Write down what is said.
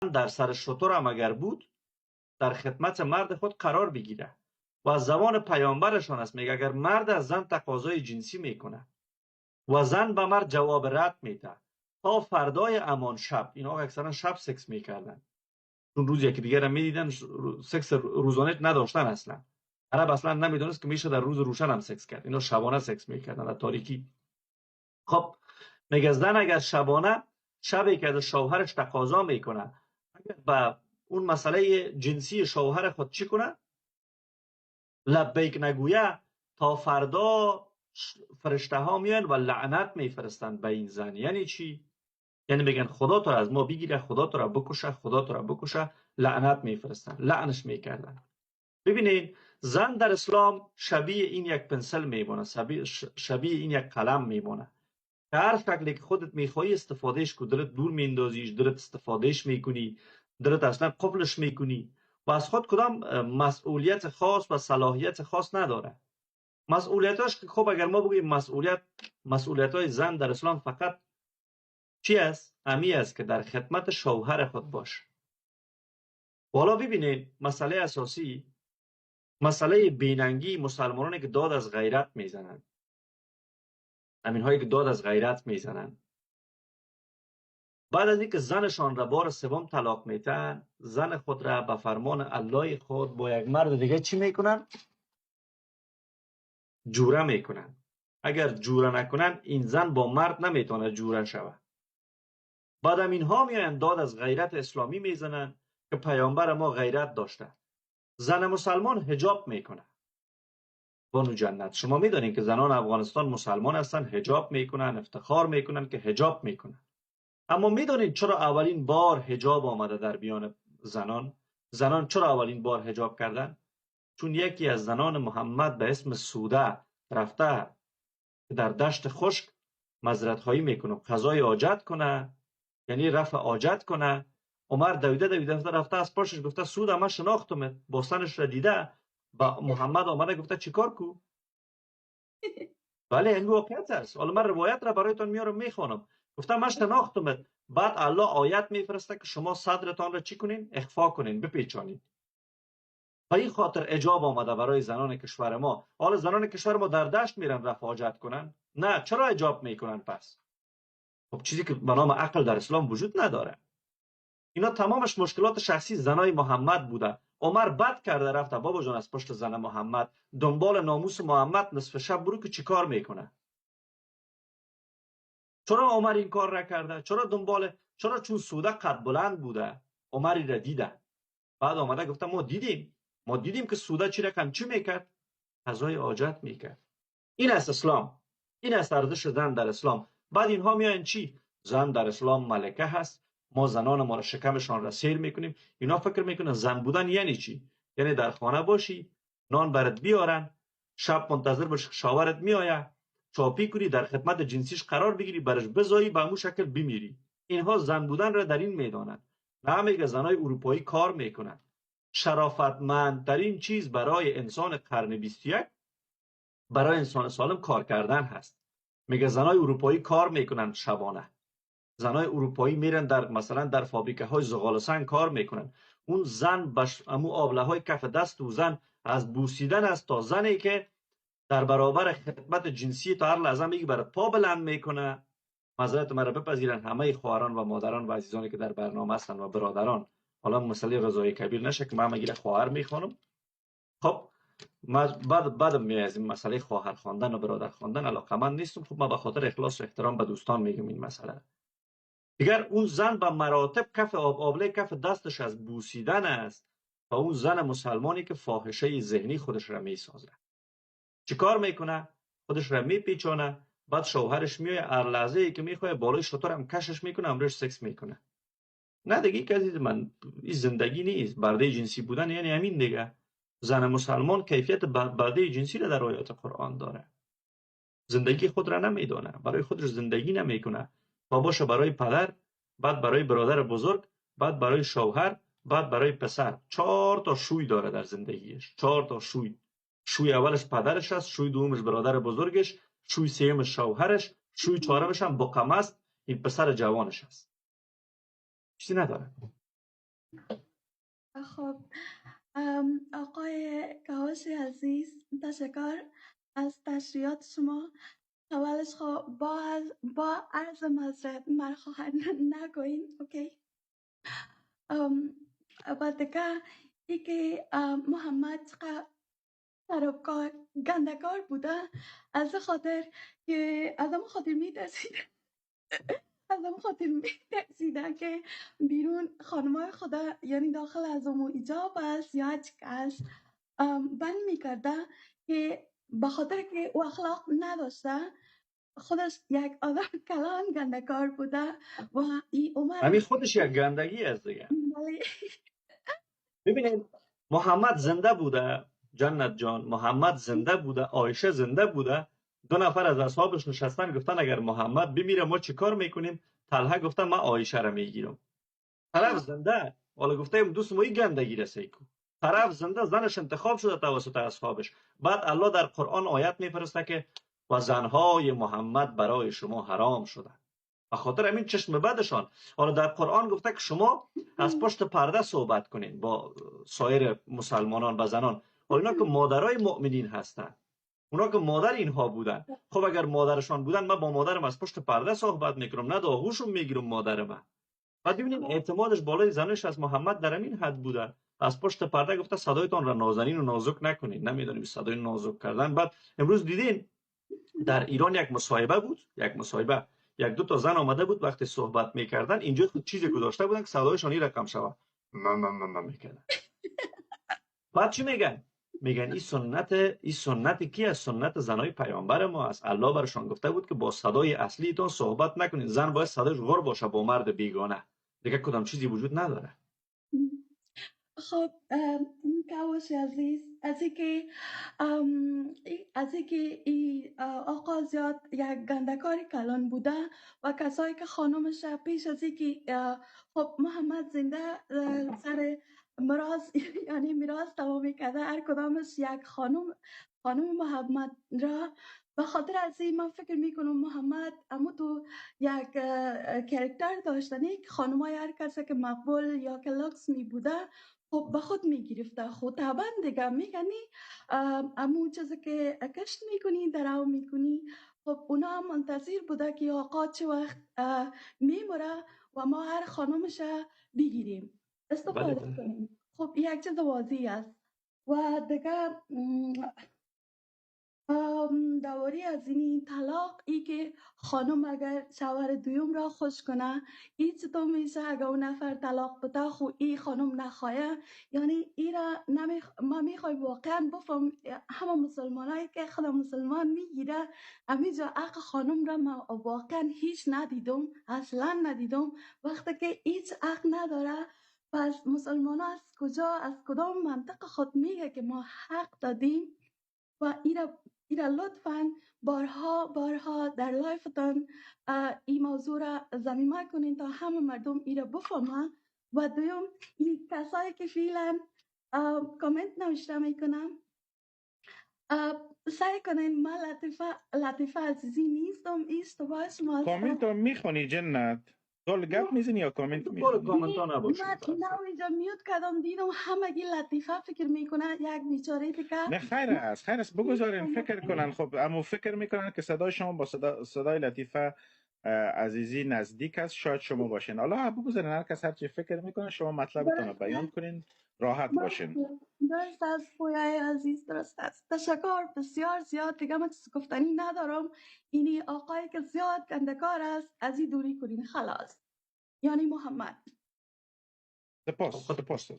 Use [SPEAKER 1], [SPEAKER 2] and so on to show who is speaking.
[SPEAKER 1] در سر شتر هم اگر بود در خدمت مرد خود قرار بگیره و از زبان پیامبرشان است. میگه اگر مرد از زن تقاضای جنسی میکنه و زن به مرد جواب رد میده تا فردای امان شب، اینا اکثرا شب سکس میکردن چون روز یکی دیگر هم میدیدن، سکس روزانه نداشتن اصلا. عرب اصلا نمیدونست که میشه در روز روشن هم سکس کرد، اینا شبانه سکس میکردن در تاریکی. خب میگه زن اگر شبانه شبی که از شوهرش تقاضا میکنه اگر به اون مسئله جنسی شوهر خود چی کنه لبیک نگویه تا فردا فرشته ها میان و لعنت میفرستند به این زن. یعنی چی؟ یعنی میگن خدا تو را از ما بگیره، خدا تو را بکشه، خدا تو را بکشه، لعنت میفرستن، لعنش میکردن. ببینید زن در اسلام شبیه این یک پنسل میمونه، شبیه این یک قلم میمونه که هر شکلی که خودت میخوایی استفادهش کو، درت دور میندازیش، درت استفادهش میکنی، درت اصلا قفلش میکنی و از خود کدام مسئولیت خاص و صلاحیت خاص نداره. مسئولیتاش که خب اگر ما بگیم مسئولیت های زن در اسلام فقط چی است؟ امی است که در خدمت شوهر خود باش. والا ببینید مسئله اساسی، مسئله بیننگی مسلمانانی که داد از غیرت میزنند، همین هایی که داد از غیرت میزنند، بعد از اینکه زنشان را بار سوم طلاق میتن، زن خود را به فرمان الله خود با یک مرد دیگه چی میکنن؟ جوره میکنن. اگر جوره نکنن این زن با مرد نمیتونه جوره شوه. بعد هم اینها میاین داد از غیرت اسلامی میزنن که پیامبر ما غیرت داشته. زن مسلمان حجاب میکنه. بانو جنت شما میدونین که زنان افغانستان مسلمان هستن، حجاب میکنن، افتخار میکنن که حجاب میکنن. اما میدونین چرا اولین بار حجاب آمده در بیان زنان؟ زنان چرا اولین بار حجاب کردن؟ چون یکی از زنان محمد به اسم سوده رفته در دشت خشک مزرعه هایی میکنه، قضای حاجت کنه، یعنی رفع حاجت کنه. عمر دویده رفته از پشتش گفته سوده من شناختم، باسنش را دیده، با محمد آمده گفته چیکار کو؟ بله این واقعیت است. حالا من روایت را برایتان میارم میخوانم. گفته من شناختم. بعد الله آیت میفرسته که شما صدرتان را چی کنین؟ اخفا کنین، بپیچانین. به این خاطر حجاب آمده برای زنان کشور ما. حالا زنان کشور ما در دشت میرن رفع حاجت کنن؟ نه، چرا حجاب میکنن پس؟ خب چیزی که به نام عقل در اسلام وجود نداره. اینا تمامش مشکلات شخصی زنای محمد بوده. عمر بد کرده رفته بابا جان از پشت زن محمد دنبال ناموس محمد نصف شب برو که چیکار میکنه؟ چرا عمر این کار نکرده؟ چرا چون سوده قد بلند بوده عمری را دیده، بعد آمده گفته ما دیدیم که سوده چی رقم چی میکرد؟ قضای حاجت میکرد. این است اسلام، این است ارزش زن در اسلام. بعد اینها میاین چی؟ زن در اسلام ملکه هست، ما زنان ما را شکمشان را سیر میکنیم. اینا فکر میکنن زن بودن یعنی چی؟ یعنی در خانه باشی، نان برات بیارن، شب منتظر باشی شاورت میآید، چاپی کنی، در خدمت جنسیش قرار بگیری، برش بزایی، به همون شکل بمیری. اینها زن بودن را در این میدانند. نه میگه زنای اروپایی کار میکنن. شرافتمندترین چیز برای انسان قرن 21 برای انسان سالم کار کردن هست. میگه زنای اروپایی کار میکنن شبانه. زنای اروپایی میرن در مثلا در فابریکه های زغال سنگ کار میکنن. اون زن امو آبله های کف دست و زن از بوسیدن است تا زنی که در برابر خدمت جنسی تا هر لحظه میگه برای پا بلند میکنه. معذرت مرا بپذیرن همه خواهران و مادران و عزیزانی که در برنامه هستن و برادران. حالا مسئله رضای کبیر نشه که من مگیره خواهر میخوانم. خب بعد می از این مسئله خواهر خواندن و برادر خواندن علاقمند نیستم. خب من به خاطر اخلاص و احترام به دوستان میگم این مسئله. دیگر اون زن به مراتب کف آبله کف دستش از بوسیدن است تا اون زن مسلمانی که فاحشه ذهنی خودش را میسازه. چیکار میکنه؟ خودش را میپیچونه، بعد شوهرش میاد هر لحظه ای که میخواد بالای شطور هم کشش میکنه، امرش سکس میکنه. نه دیگه که من این زندگی نیست. برده جنسی بودن یعنی همین دیگه. زن مسلمان کیفیت برده جنسی را در آیات قرآن داره. زندگی خود را نمیدونه، برای خودش زندگی نمیکنه. تا باشه برای پدر، بعد برای برادر بزرگ، بعد برای شوهر، بعد برای پسر. 4 تا شوی داره در زندگیش. 4 تا شوی. شوی اولش پدرش است، شوی دومش برادر بزرگش، شوی سومش شوهرش، شوی چهارمش هم بقمه است، این پسر جوانش است. چیزی نداره.
[SPEAKER 2] خب آقای کاوش عزیز تشکر از تشریحات شما. اولش خب با عرض معذرت مرا خواهد نگوین. اوکی. و دیگه ای که محمد خرابکار گندکار بوده، از خاطر که از اون خاطر میترسید از اون خاطر میترسیدن که بیرون خانمای خدا یعنی داخل از اون ایجاب است یا هیچ کس بند میکرده که به خاطر که او اخلاق نداشته، خودش یک آدم کلان گندکار بوده و این
[SPEAKER 1] همین
[SPEAKER 2] عمر
[SPEAKER 1] خودش یک گندگی است دیگه.
[SPEAKER 2] ولی
[SPEAKER 1] ببینید محمد زنده بوده، جنت جان، محمد زنده بوده، عایشه زنده بوده، دو نفر از اصحابش نشستن گفتن اگر محمد بمیره ما چی کار میکنیم؟ طلحه گفتن من عایشه را میگیرم. طرف زنده، حالا گفته ایم دوست ما این گندگی رسه کو. طرف زنده، زنش انتخاب شده توسط اصحابش. بعد الله در قرآن آیت میفرسته که و زنهای محمد برای شما حرام شده به خاطر همین چشم بدشان. حالا در قرآن گفته که شما از پشت پرده صحبت کنین با سایر مسلمانان و زنان. حالا اینا که مادرای مؤمنین هستن، اونا که مادر اینها بودن، خب اگر مادرشان بودن من با مادرم از پشت پرده صحبت میکنم، نه دا آغوشم میگیرم مادر من. بعد ببینید اعتمادش بالای زنش از محمد در این حد بوده، از پشت پرده گفته صدایتان را نازنین و نازک نکنید، نمیدونیم صدای نازک کردن. بعد امروز دیدین در ایران یک مصاحبه بود، یک دو تا زن آمده بود وقتی صحبت میکردن اینجا چیزی گذاشته بودن که صدایشان این رقم شود میکردن. بعد چی میگن؟ میگن این سنت کی است؟ سنت زنای پیامبر ما است. الله برشان گفته بود که با صدای اصلیتون صحبت نکنید، زن باید صدایش غر باشه با مرد بیگانه، دیگه کدام چیزی وجود نداره.
[SPEAKER 2] خب کاوش عزیز، از اینکه این آقا زیاد یک گندکاری کلان بوده و کسایی که خانمش پیش از اینکه خب محمد زنده سر مراز یعنی میراث تمام کرده، هر کدامش یک خانم محمد را به خاطر از این من فکر میکنم محمد اما تو یک کرکتر داشتنی که خانمای هر کسی که مقبول یا که لکس می بوده خب به خود میگرفته. خود طبعا دیگه میگنی امو چیزی که کشت میکنی درو میکنی، خب اونا هم منتظر بوده که آقا چه وقت میموره و ما هر خانمش بگیریم
[SPEAKER 1] بله
[SPEAKER 2] استفاده
[SPEAKER 1] بله.
[SPEAKER 2] کنیم. خب یک چیز واضحی است. و دیگه دواری از این طلاق ای که خانم اگر شوهر دویم را خوش کنه هیچ تو میشه اگر اون نفر طلاق بده خو ای خانم نخواهه. یعنی ای را ما میخوای واقعا بفهم همه مسلمانایی که خود مسلمان میگیره امیجا حق خانم را ما واقعا هیچ ندیدم، اصلا ندیدم. وقتی که هیچ حق نداره پس مسلمان از کجا از کدام منطق خود میگه که ما حق دادیم؟ و ایره لطفاً بارها در لایفتان این موضوع را ضمیمه کنین تا همه مردم ایره بفهمن. و دویم این کسایی که فعلا کامنت نوشته میکنم سعی کنین ما لطیفه عزیزی نیستم، اشتباه شما
[SPEAKER 3] کامنت
[SPEAKER 2] هستم.
[SPEAKER 3] رو میخونی جنت؟ دول گپ میزنی یا کامنت
[SPEAKER 1] دنبال
[SPEAKER 3] میخونی؟
[SPEAKER 1] کامنت ها نباشین
[SPEAKER 2] من اینجا میوت کردم دیدم همگی لطیفه فکر میکنه یک بیچاره دیگه
[SPEAKER 3] نه خیر است بگذارین فکر کنن. خب اما فکر میکنن که صدای شما با صدای لطیفه عزیزی نزدیک است، شاید شما باشین. حالا بگذارین هر کس هر چی فکر میکنه، شما مطلبتون رو بیان کنین، راحت باشین.
[SPEAKER 2] درست است پویای عزیز، درست است. تشکر بسیار زیاد دیگه من چیز گفتنی ندارم. اینی آقایی که زیاد گندکار است از این دوری کنین خلاص. یعنی محمد
[SPEAKER 3] سپاس